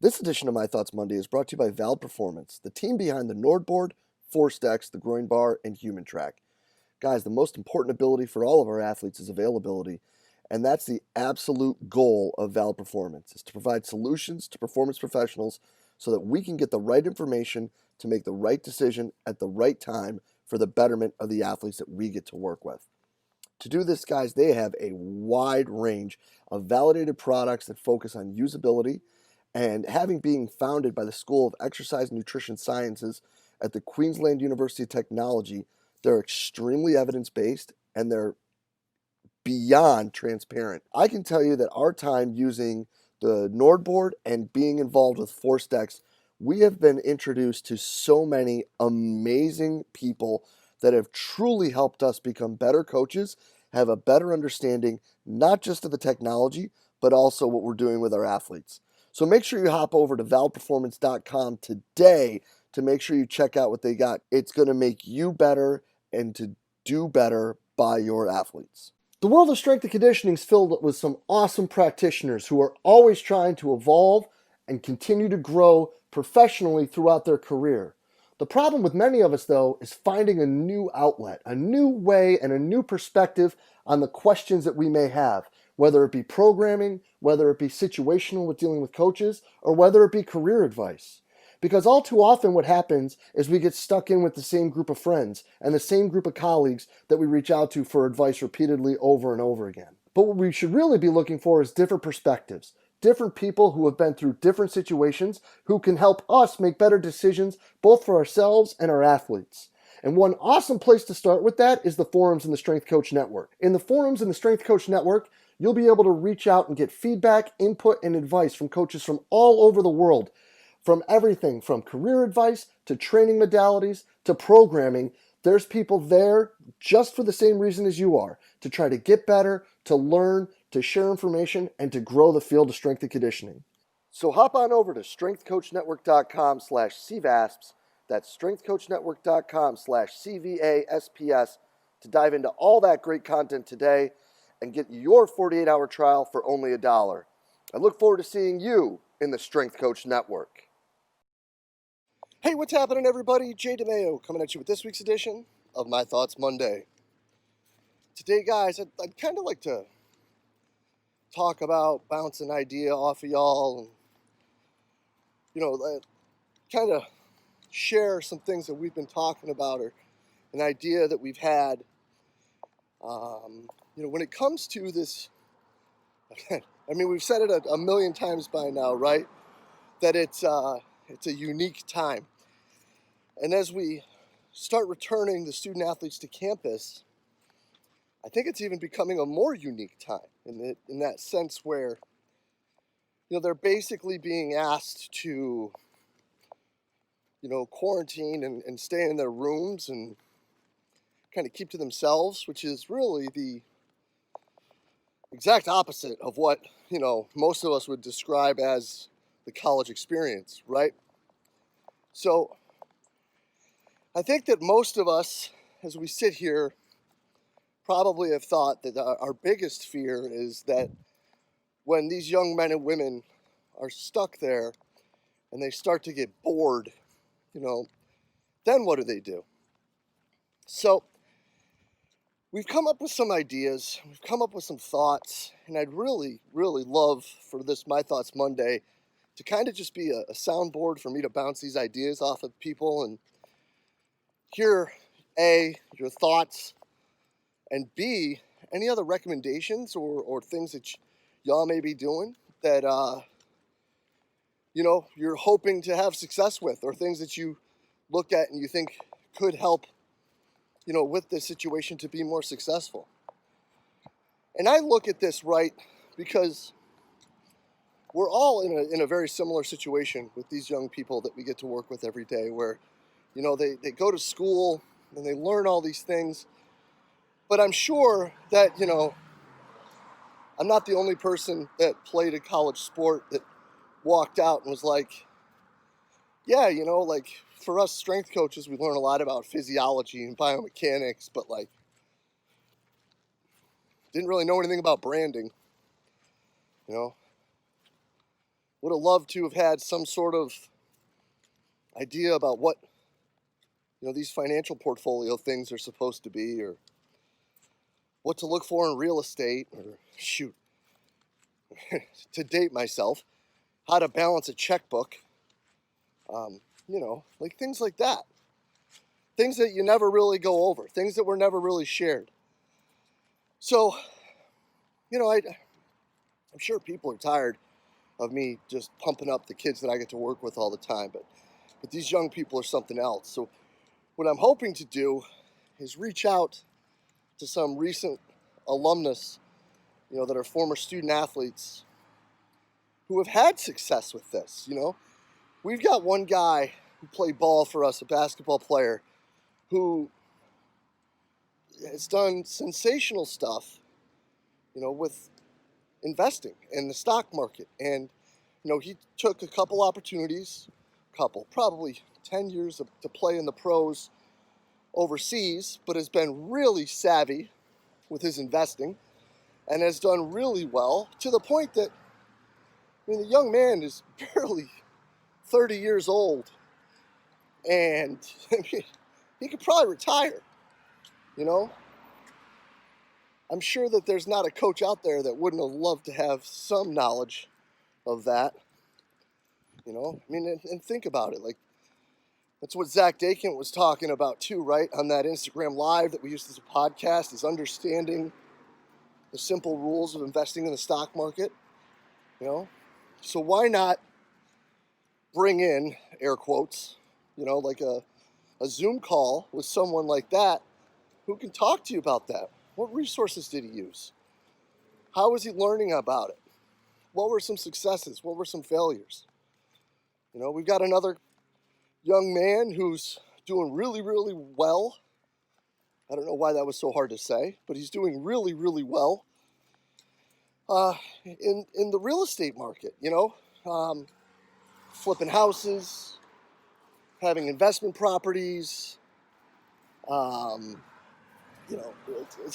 This edition of My Thoughts Monday is brought to you by Val Performance, the team behind the Nordboard, ForceDex, the Groin Bar, and Human Track. Guys, the most important ability for all of our athletes is availability, and that's the absolute goal of Val Performance, is to provide solutions to performance professionals so that we can get the right information to make the right decision at the right time for the betterment of the athletes that we get to work with. To do this, guys, they have a wide range of validated products that focus on usability, and having being founded by the School of Exercise and Nutrition Sciences at the Queensland University of Technology, they're extremely evidence-based and they're beyond transparent. I can tell you that our time using the Nordboard and being involved with ForceDex, we have been introduced to so many amazing people that have truly helped us become better coaches, have a better understanding, not just of the technology, but also what we're doing with our athletes. So make sure you hop over to valperformance.com today to make sure you check out what they got. It's going to make you better and to do better by your athletes. The world of strength and conditioning is filled with some awesome practitioners who are always trying to evolve and continue to grow professionally throughout their career. The problem with many of us, though, is finding a new outlet, a new way, and a new perspective on the questions that we may have, whether it be programming, whether it be situational with dealing with coaches, or whether it be career advice. Because all too often what happens is we get stuck in with the same group of friends and the same group of colleagues that we reach out to for advice repeatedly over and over again. But what we should really be looking for is different perspectives, different people who have been through different situations who can help us make better decisions both for ourselves and our athletes. And one awesome place to start with that is the forums in the Strength Coach Network. In the forums in the Strength Coach Network, you'll be able to reach out and get feedback, input, and advice from coaches from all over the world, from everything from career advice to training modalities to programming. There's people there just for the same reason as you are, to try to get better, to learn, to share information, and to grow the field of strength and conditioning. So hop on over to strengthcoachnetwork.com/CVASPS. That's strengthcoachnetwork.com/CVASPS to dive into all that great content today and get your 48-hour trial for only $1. I look forward to seeing you in the Strength Coach Network. Hey, what's happening, everybody? Jay DeMayo coming at you with this week's edition of My Thoughts Monday. Today, guys, I'd kind of like to talk about, bounce an idea off of y'all, and kind of share some things that we've been talking about, or an idea that we've had. When it comes to this, I mean, we've said it a million times by now, right? That it's a unique time. And as we start returning the student athletes to campus, I think it's even becoming a more unique time in that sense where, they're basically being asked to, quarantine and stay in their rooms and kind of keep to themselves, which is really the exact opposite of what, most of us would describe as the college experience, right? So I think that most of us, as we sit here, probably have thought that our biggest fear is that when these young men and women are stuck there and they start to get bored, then what do? So we've come up with some ideas, we've come up with some thoughts, and I'd really, really love for this My Thoughts Monday to kind of just be a soundboard for me to bounce these ideas off of people and hear A, your thoughts, and B, any other recommendations or things that y'all may be doing that, you're hoping to have success with, or things that you look at and you think could help, with this situation to be more successful. And I look at this, right, because we're all in a very similar situation with these young people that we get to work with every day, where, they go to school and they learn all these things. But I'm sure that, I'm not the only person that played a college sport that walked out and was like, yeah, for us strength coaches, we learn a lot about physiology and biomechanics, but didn't really know anything about branding, would have loved to have had some sort of idea about what, these financial portfolio things are supposed to be, or what to look for in real estate, or shoot, to date myself, how to balance a checkbook, like things like that. Things that you never really go over, things that were never really shared. So, I'm sure people are tired of me just pumping up the kids that I get to work with all the time, but these young people are something else. So what I'm hoping to do is reach out to some recent alumnus, that are former student athletes who have had success with this. We've got one guy who played ball for us, a basketball player, who has done sensational stuff, with investing in the stock market. And, he took a couple opportunities, probably 10 years to play in the pros overseas, but has been really savvy with his investing and has done really well, to the point that, the young man is barely 30 years old, and he could probably retire. I'm sure that there's not a coach out there that wouldn't have loved to have some knowledge of that. And think about it. Like, that's what Zach Dakin was talking about too, right? On that Instagram Live that we used as a podcast, is understanding the simple rules of investing in the stock market. So why not bring in, air quotes, like a Zoom call with someone like that who can talk to you about that? What resources did he use? How was he learning about it? What were some successes? What were some failures? We've got another young man who's doing really, really well. I don't know why that was so hard to say, but he's doing really, really well in the real estate market, flipping houses, having investment properties, as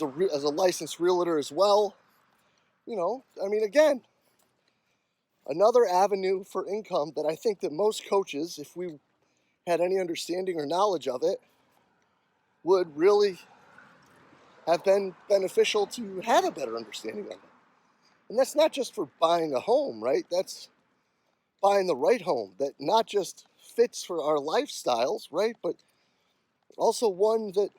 a licensed realtor as well. Again, another avenue for income that I think that most coaches, if we had any understanding or knowledge of it, would really have been beneficial to have a better understanding of it. And that's not just for buying a home, right? That's buying the right home that not just fits for our lifestyles, right? But also one that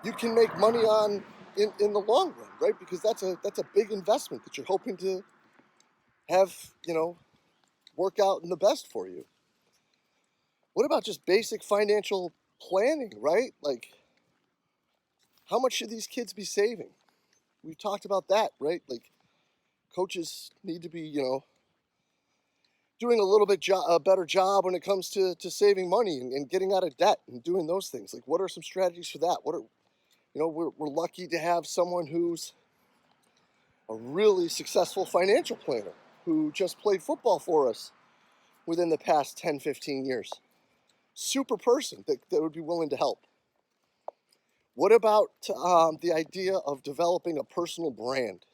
you can make money on in the long run, right? Because that's a big investment that you're hoping to have, work out in the best for you. What about just basic financial planning, right? Like, how much should these kids be saving? We've talked about that, right? Like, coaches need to be, doing a little bit a better job when it comes to saving money and getting out of debt and doing those things. Like, what are some strategies for that? We're lucky to have someone who's a really successful financial planner who just played football for us within the past 10, 15 years. Super person that would be willing to help. What about the idea of developing a personal brand,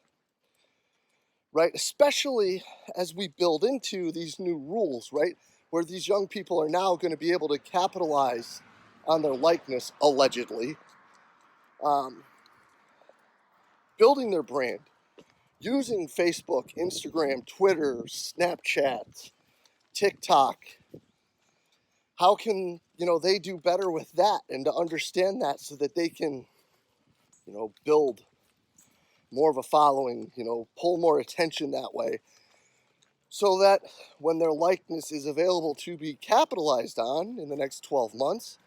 right? Especially as we build into these new rules, right? Where these young people are now going to be able to capitalize on their likeness, allegedly. Building their brand, using Facebook, Instagram, Twitter, Snapchat, TikTok. How can, they do better with that, and to understand that so that they can, build more of a following, pull more attention that way, so that when their likeness is available to be capitalized on in the next 12 months,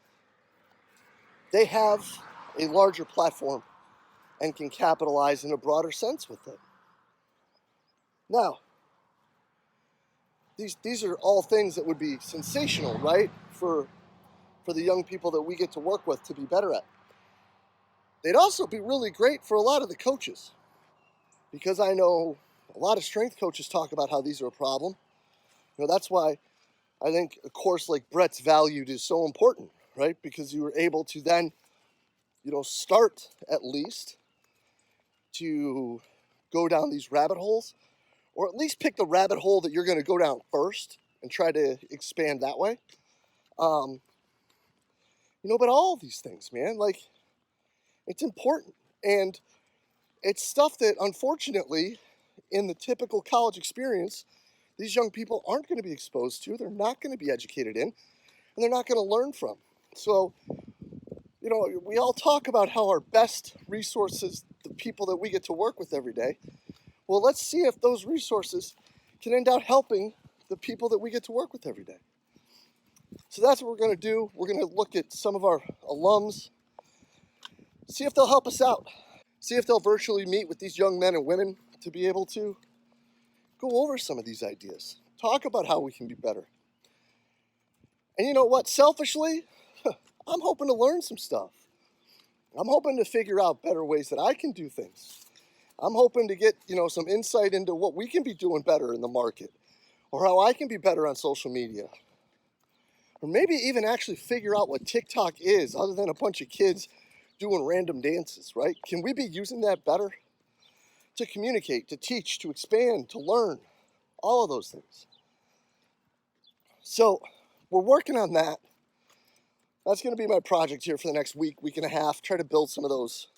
they have a larger platform and can capitalize in a broader sense with it. Now, these are all things that would be sensational, right, for the young people that we get to work with to be better at. They'd also be really great for a lot of the coaches, because I know a lot of strength coaches talk about how these are a problem. That's why I think a course like Brett's Valued is so important, right? Because you were able to then, start at least to go down these rabbit holes or at least pick the rabbit hole that you're going to go down first and try to expand that way. Um, but all of these things, man, like, it's important. And it's stuff that, unfortunately, in the typical college experience, these young people aren't going to be exposed to. They're not going to be educated in, and they're not going to learn from. So, we all talk about how our best resources, the people that we get to work with every day. Well, let's see if those resources can end up helping the people that we get to work with every day. So that's what we're going to do. We're going to look at some of our alums, see if they'll help us out, see if they'll virtually meet with these young men and women to be able to go over some of these ideas, talk about how we can be better. And you know what? Selfishly, I'm hoping to learn some stuff. I'm hoping to figure out better ways that I can do things. I'm hoping to get, some insight into what we can be doing better in the market, or how I can be better on social media. Or maybe even actually figure out what TikTok is, other than a bunch of kids doing random dances, right? Can we be using that better to communicate, to teach, to expand, to learn, all of those things? So we're working on that. That's going to be my project here for the next week and a half, try to build some of those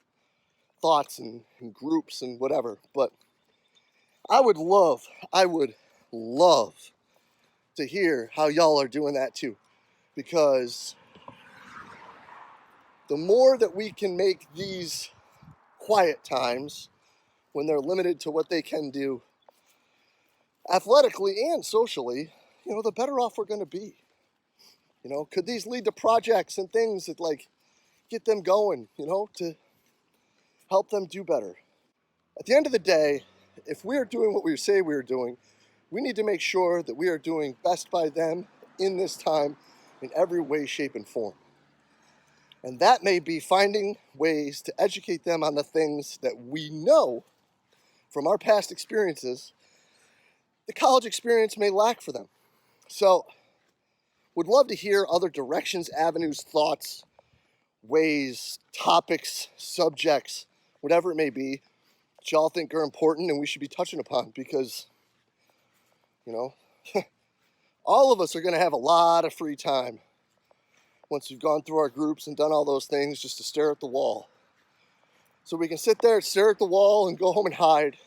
thoughts and groups and whatever. But I would love to hear how y'all are doing that too, because the more that we can make these quiet times, when they're limited to what they can do athletically and socially, the better off we're going to be. Could these lead to projects and things that get them going, to help them do better? At the end of the day, if we're doing what we say we're doing, we need to make sure that we are doing best by them in this time in every way, shape, and form. And that may be finding ways to educate them on the things that we know from our past experiences the college experience may lack for them. So, would love to hear other directions, avenues, thoughts, ways, topics, subjects, whatever it may be, that y'all think are important and we should be touching upon, because, all of us are going to have a lot of free time once we've gone through our groups and done all those things just to stare at the wall. So we can sit there and stare at the wall and go home and hide,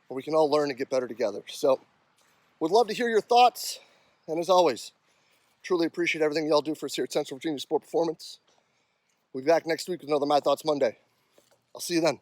or we can all learn and get better together. So, would love to hear your thoughts, and as always, truly appreciate everything y'all do for us here at Central Virginia Sport Performance. We'll be back next week with another My Thoughts Monday. I'll see you then.